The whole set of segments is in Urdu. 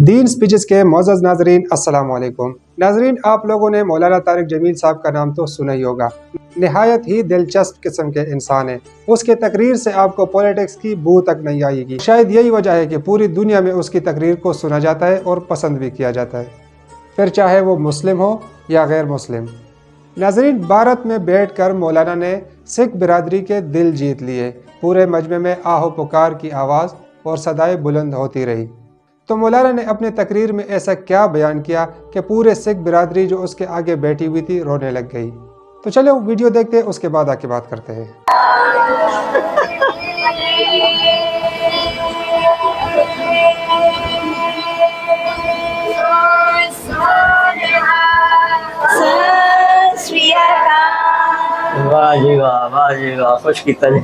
دین سپیچز کے معزز ناظرین السلام علیکم۔ ناظرین، آپ لوگوں نے مولانا طارق جمیل صاحب کا نام تو سنا ہی ہوگا۔ نہایت ہی دلچسپ قسم کے انسان ہیں۔ اس کے تقریر سے آپ کو پولیٹکس کی بو تک نہیں آئے گی۔ شاید یہی وجہ ہے کہ پوری دنیا میں اس کی تقریر کو سنا جاتا ہے اور پسند بھی کیا جاتا ہے، پھر چاہے وہ مسلم ہو یا غیر مسلم۔ ناظرین، بھارت میں بیٹھ کر مولانا نے سکھ برادری کے دل جیت لیے۔ پورے مجمع میں آہ و پکار کی آواز اور صدائیں بلند ہوتی رہی۔ تو مولانا نے اپنے تقریر میں ایسا کیا بیان کیا کہ پورے سکھ برادری جو اس کے آگے بیٹھی ہوئی تھی رونے لگ گئی۔ تو چلو ویڈیو دیکھتے ہیں، اس کے بعد آ کے بات کرتے ہیں۔ واہ جی واہ، واہ جی واہ، خوش کیتا جی۔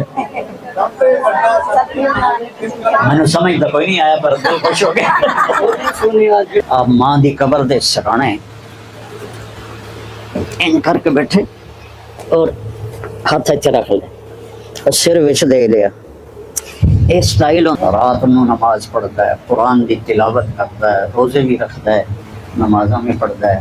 میں سمجھ تو کوئی نہیں آیا پر دل خوش ہو گیا۔ آپ ماں دی قبر دے سرانے ان کر کے بیٹھے اور ہاتھ اچھا رکھ لے اور سر وچ دے لیا۔ یہ سٹائل رات نو نماز پڑھتا ہے، قرآن دی تلاوت کرتا ہے، روزے بھی رکھتا ہے، نمازاں میں پڑھتا ہے،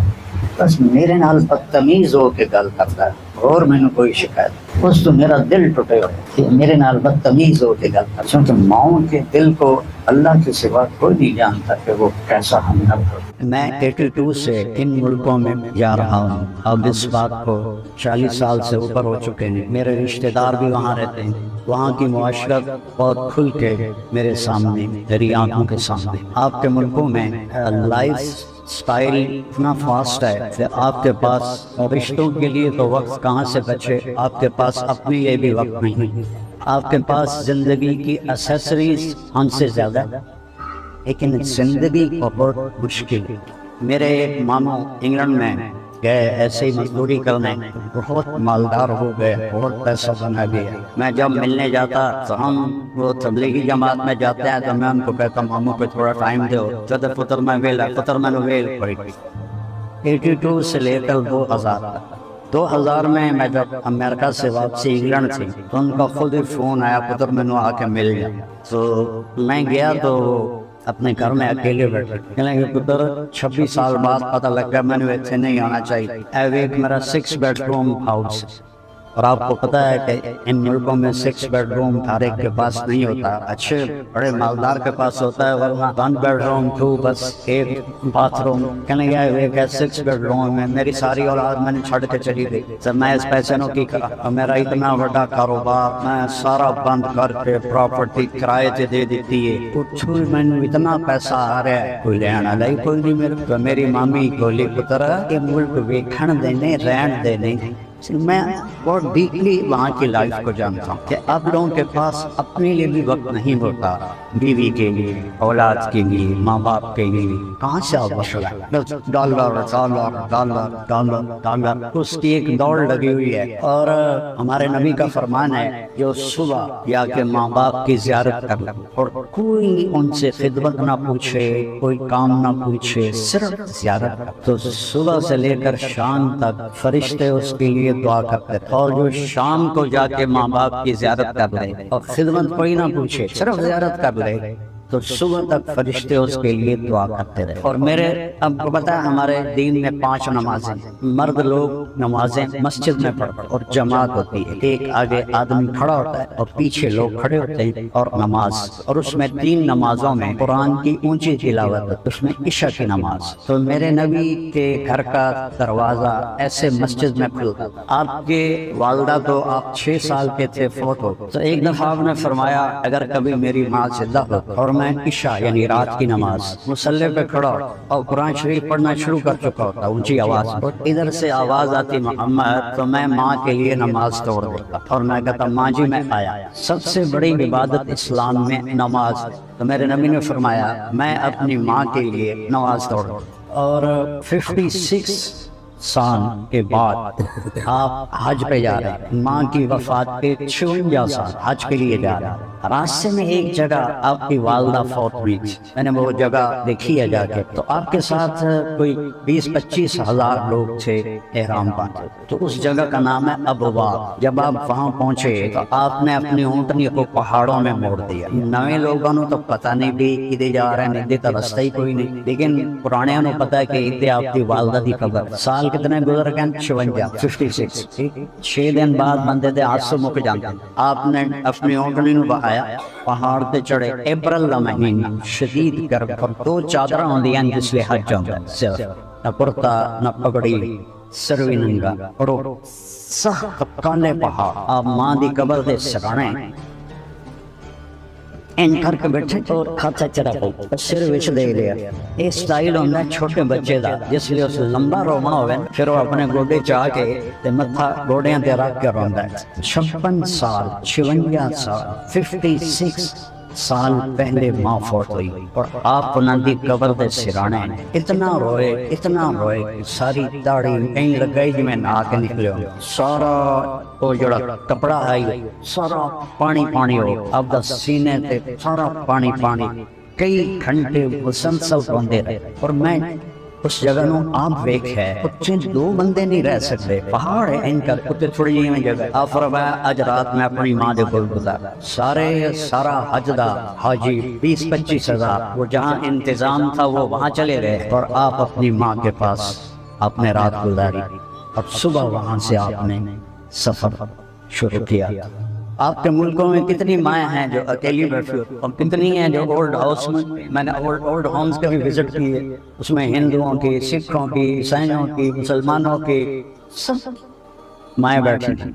بس میرے نال بدتمیز ہو کے گل کرتا ہے اور مینوں کوئی شکایت، اس تو میرا دل ٹوٹے ہو کہ میرے نال بدتمیز ہو کے گل کرتا، کیونکہ ماؤں کے دل کو اللہ کے سوا کوئی نہیں جانتا کہ وہ کیسا ہمدرد ہو۔ میں 82 سے ان ملکوں میں جا رہا ہوں، اب اس بات کو 40 سال سے اوپر ہو چکے ہیں۔ میرے رشتہ دار بھی وہاں رہتے ہیں، وہاں کی معاشرت بہت کھل کے میرے سامنے، میری آنکھوں کے سامنے۔ آپ کے ملکوں میں لائف سٹائل اتنا فاسٹ ہے کہ آپ کے پاس رشتوں کے لیے تو وقت کہاں سے بچے، آپ کے پاس اپنے لیے بھی وقت نہیں، آپ کے پاس زندگی کی ایسیسریز ہم سے زیادہ، لیکن زندگی کو بہت مشکل۔ میرے ایک ماموں انگلینڈ میں گئے ایسے ہی مزدوری کرنے، بہت مالدار ہو گئے، بہت پیسہ بنا گیا۔ میں جب ملنے جاتا تو ہم وہ تبلیغی جماعت میں جاتے ہیں تو میں ان کو کہتا ہوں ماموں پہ تھوڑا ٹائم دو، جب پتر میں ویلا پتر میں ویل پڑی۔ 82 سے لے کر 2000 میں جب امریکہ سے واپسی انگلینڈ تھی تو ان کا خود ہی فون آیا، پتر میں آ کے مل گیا۔ تو میں گیا تو اپنے گھر میں اکیلے بیٹھے، کہنے کہ پتر 26 سال بعد پتہ لگا میں نے ایتھے نہیں آنا چاہیے۔ ایک میرا 6 بیڈ روم ہاؤس، اور آپ کو پتہ ہے کہ ان ملکوں میں 6 بیڈ روم ہر ایک کے پاس نہیں ہوتا، اچھے بڑے مالدار کے پاس ہوتا ہے، ورنہ 1 بیڈ روم 2 بس ایک باتھ روم۔ کہنے گیا ایک 6 بیڈ روم میں میری ساری اولاد میں نے چھڑ کے چلی گئی، سر میں اس پیسے نو کی کرا، اور میرا اتنا بڑا کاروبار میں سارا بند کر کے پراپرٹی کرائے تے دے دیتی ہے، کچھ میں اتنا پیسہ آ رہا ہے کوئی لینا نہیں، کوئی نہیں میرے تو میری مامی بولی پتر یہ ملک ویکھن دینے رہن دینے۔ میں بہت ڈیپلی وہاں کی لائف کو جانتا ہوں کہ اب لوگوں کے پاس اپنے لیے بھی وقت نہیں ہوتا، بیوی کے لیے، اولاد کے لیے، ماں باپ کے لیے، کہاں سے ڈالر اس کی ایک دوڑ لگی ہوئی ہے۔ اور ہمارے نبی کا فرمان ہے جو صبح یا کہ ماں باپ کی زیارت کر لیں اور کوئی ان سے خدمت نہ پوچھے، کوئی کام نہ پوچھے، صرف زیارت کر، تو صبح سے لے کر شام تک فرشتے اس کے لیے دعا کرتے تھے۔ اور جو شام کو جا کے ماں باپ کی زیارت کر لے اور خدمت کوئی نہ پوچھے، صرف زیارت کر لے، تو صبح تک فرشتے اس کے لیے دعا کرتے رہے۔ اور میرے اب کو پتہ ہے ہمارے دین میں 5 نمازیں، مرد لوگ نمازیں مسجد میں پڑھتے اور جماعت ہوتی ہے، ایک آگے آدمی کھڑا ہوتا ہے اور پیچھے لوگ کھڑے ہوتے ہیں اور نماز، اور اس میں 3 نمازوں میں قرآن کی اونچی تلاوت ہے، اس میں عشاء کی نماز۔ تو میرے نبی کے گھر کا دروازہ ایسے مسجد میں کھلتا، آپ کے والدہ تو آپ 6 سال کے تھے فوت ہو، تو ایک دفعہ آپ نے فرمایا اگر کبھی میری ماں زندہ ہو اور میں عشاء یعنی رات کی نماز مصلی پہ کھڑا اور قرآن شریف پڑھنا شروع کر چکا ہوتا اونچی آواز، اور ادھر سے آواز آتی محمد، تو میں ماں کے لیے نماز توڑ دیتا اور میں کہتا ماں جی میں آیا۔ سب سے بڑی عبادت اسلام میں نماز، تو میرے نبی نے فرمایا میں اپنی ماں کے لیے نماز توڑ، اور 56 سال کے بعد آپ حج پہ جا رہے ہیں، ماں کی وفات کے 56 سال حج کے لیے جا رہے ہیں، راستے میں ایک جگہ آپ کی والدہ فوت ہوئی تھی، میں نے وہ جگہ دیکھی ہے جا کے، تو آپ کے ساتھ کوئی 20-25 ہزار لوگ تھے احرام باندھے، تو اس جگہ کا نام ہے ابوا۔ جب آپ وہاں پہنچے تو آپ نے اپنی اونٹنی کو پہاڑوں میں موڑ دیا۔ نئے لوگوں نے تو پتہ نہیں بھی ادھر جا رہے ہیں، ادھر تو رستہ ہی کوئی نہیں، لیکن پرانے نے پتا ہے کہ ادھر آپ کی والدہ دی قبر۔ سال کتنے گزر گئے؟ 56۔ 6 دن بعد بندے دے ہاتھ سے مک جاتے ہیں۔ آپ نے اپنی اونٹنی نو بہایا، پہاڑ تے چڑھے، اپریل دا مہینہ، شدید گرم، اور 2 چادراں ہوندیاں جس لئے حج ہوندا ہے، صرف نہ کرتا نہ پگڑی، سر وی ننگا، اور سخت کالے پہاڑ، آپ ماں دی قبر دے سرانے این کر کے بیٹھے اور ہاتھ چڑھا کے سر وچ دے لیا۔ یہ سٹائل ہوندا ہے چھوٹے بچے دا، جس لیے اس لمبا رونا ہوئے پھر وہ اپنے گوڈے چاہ کے تے متھا گوڈیاں تے رکھ کے روندا ہے۔ 56 سال، 56 سال، 56 سال پہلے ماں فوت ہوئی، اور آپ انہاں دی قبر دے سرانے اتنا روئے کہ ساری داڑھی کہیں لگائی جو میں نہا کے نکلے ہوں، سارا وہ جڑا کپڑا آئی سارا پانی پانی ہو، اب دا سینے تے سارا پانی پانی، کئی گھنٹے مسلسل روندے رہے۔ اور میں اس جگہ نو آپ ویکھ ہے، اتنے 2 بندے نہیں رہ سکتے، پہاڑ ہے ان کا، اتنے تھوڑی جی جگہ۔ آپ فرمایا اج رات میں اپنی ماں دے کول گزارا، سارا حج دا حاجی 20-25 ہزار، وہ جہاں انتظام تھا وہ وہاں چلے گئے، اور آپ اپنی ماں کے پاس آپ نے رات گزاری، اور صبح وہاں سے آپ نے سفر شروع کیا۔ آپ کے ملکوں میں کتنی مائیں ہیں جو اکیلی بیٹھی ہوتی، اور کتنی ہیں جو اولڈ ہاؤس میں نے اولڈ ہومز کا بھی وزٹ کیے، اس میں ہندوؤں کی، سکھوں کی، عیسائیوں کی، مسلمانوں کی، سب مائیں بیٹھی تھیں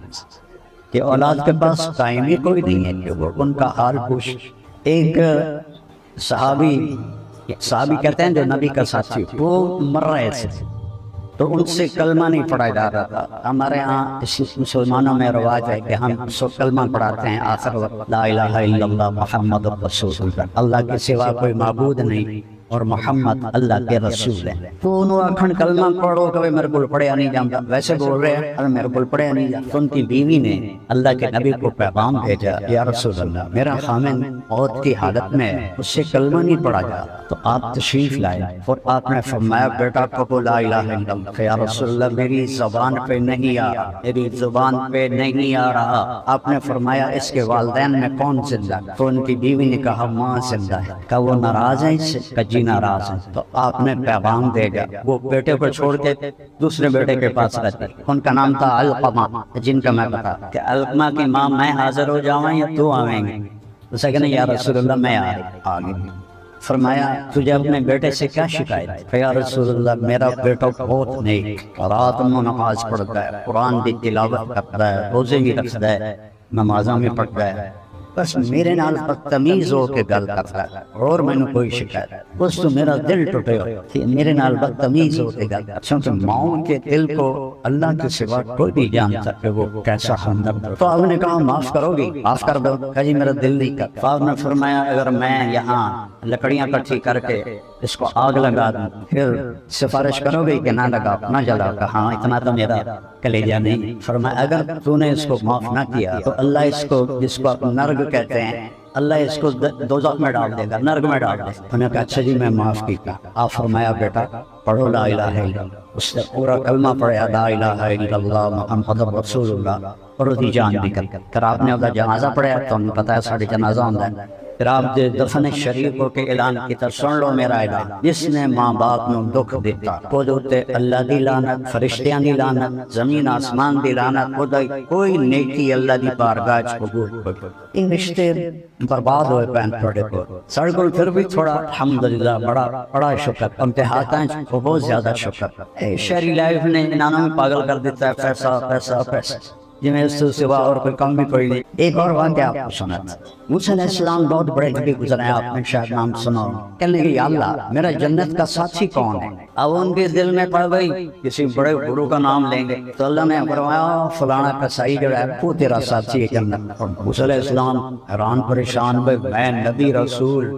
کہ اولاد کے پاس ٹائم ہی کوئی نہیں ہے کہ وہ ان کا حال پوچھ۔ ایک صحابی کہتے ہیں جو نبی کا ساتھی، وہ مر رہے تھے تو ان سے کلمہ نہیں پڑھا جا رہا تھا۔ ہمارے ہاں مسلمانوں میں رواج ہے کہ ہم سب کلمہ پڑھاتے ہیں آخر وقت، لا الہ الا اللہ محمد رسول اللہ، اللہ کے سوا کوئی معبود نہیں اور محمد اللہ کے رسول ہے۔ تو انہوں اکھن کلمہ پڑھو کہ میرے کو پڑھیا نہیں جانتا، ویسے بول رہے ہیں میرے کو پڑھیا نہیں جانتا۔ ان کی بیوی نے اللہ کے نبی کو پیغام بھیجا، یا رسول اللہ میرا خامن موت کی حالت میں ہے، اس سے کلمہ نہیں پڑھا جا، تو آپ تشریف لائے، اور آپ نے فرمایا بیٹا کہو لا الہ الا اللہ، کہ یا رسول اللہ میری زبان پہ نہیں آ رہا، میری زبان پہ نہیں آ رہا۔ آپ نے فرمایا اس کے والدین میں کون زندہ؟ تو ان کی بیوی نے کہا ماں زندہ ہے۔ کہ وہ ناراض ہے اس سے؟ کہ جی ناراض ہے۔ تو آپ نے پیغام بھیجا، وہ بیٹے کو چھوڑ کے دوسرے بیٹے کے پاس رہتے، ان کا نام تھا علقمہ، جن کا میں بتا کہ علقمہ کی ماں میں حاضر ہو جاؤں یا تو آویں گے؟ اسے کہنے یا رسول اللہ میں آگے۔ فرمایا تجھے اپنے بیٹے سے کیا شکایت؟ یا رسول اللہ میرا بیٹا بہت نیک، رات میں نماز پڑھتا ہے، قرآن کی تلاوت کرتا ہے، روزے بھی رکھتا ہے، نمازاں بھی پڑھتا ہے، بس میرے نال بدتمیز ہو کے گل کرتا ہے، اور میں نے کوئی شکایت، اس تو میرا دل ٹوٹے ہو کہ میرے نال بدتمیز ہو کے گل کرتا ہے، چونکہ ماؤں کے دل کو اللہ کے سوا کوئی نہیں جانتا کہ وہ کیسا ہمدرد ہے۔ تو آپ نے کہا معاف کرو گی؟ معاف کر دو۔ کہا جی میرا دل نہیں کرتا۔ آپ نے فرمایا اگر میں یہاں لکڑیاں اکٹھی کر کے اس کو آگ لگا دوں پھر سفارش کرو گی کہ نہ لگا نہ جلا؟ کہا ہاں اتنا تو میرا کلیجہ نہیں۔ فرمایا اگر تو نے اس کو معاف نہ کیا تو اللہ اس کو، جس کو آپ نرگ کہتے ہیں، اللہ اس کو دوزخ میں ڈال دے گا، نرگ میں ڈال دے گا۔ انہوں نے کہا اچھا جی میں معاف کیا۔ آپ فرمایا بیٹا پڑھو لا الہ الا اللہ۔ اس نے پورا کلمہ پڑھا لا الہ الا اللہ محمد رسول اللہ، اور اس کی جان نکل گئی۔ پھر آپ نے اس کا جنازہ پڑھا تو انہیں پتا ہے ساڑھے جنازہ ہوتا ہے۔ پھر آپ دفن شریف ہو کے اعلان کیتا سن لو میرا اعلان، جس نے ماں باپ نو دکھ دیتا وہ دوتے اللہ دی لعنت، فرشتیاں دی لعنت، زمین آسمان دی لعنت، کوئی نیکی اللہ دی بارگاہ چ قبول ہوئی۔ ان رشتے برباد ہوئے پین تھوڑے کو سارے کو پھر بھی تھوڑا الحمدللہ بڑا شکر، ان کے ہاتھاں چ بہت زیادہ شکر۔ شہری لائف نے انہوں میں پاگل کر دیتا ہے، پیسہ پیسہ پیسہ، جی میں اس سے سوا اور کوئی کام بھی کوئی نہیں۔ ایک اور واقعہ آپ کو سناتا ہوں۔ موسیٰ علیہ السلام بہت بڑے نبی گزرے ہیں، آپ نے شاید نام سنا ہو۔ کہنے لگے یا اللہ میرا جنت کا ساتھی کون ہے؟ اب ان کے دل میں پڑ گئی کسی بڑے گرو کا نام لیں گے تو اللہ نے فرمایا فلانا کسائی جو ہے وہ تیرا ساتھی ہے جنت۔ موسیٰ علیہ السلام حیران پریشان، میں نبی رسول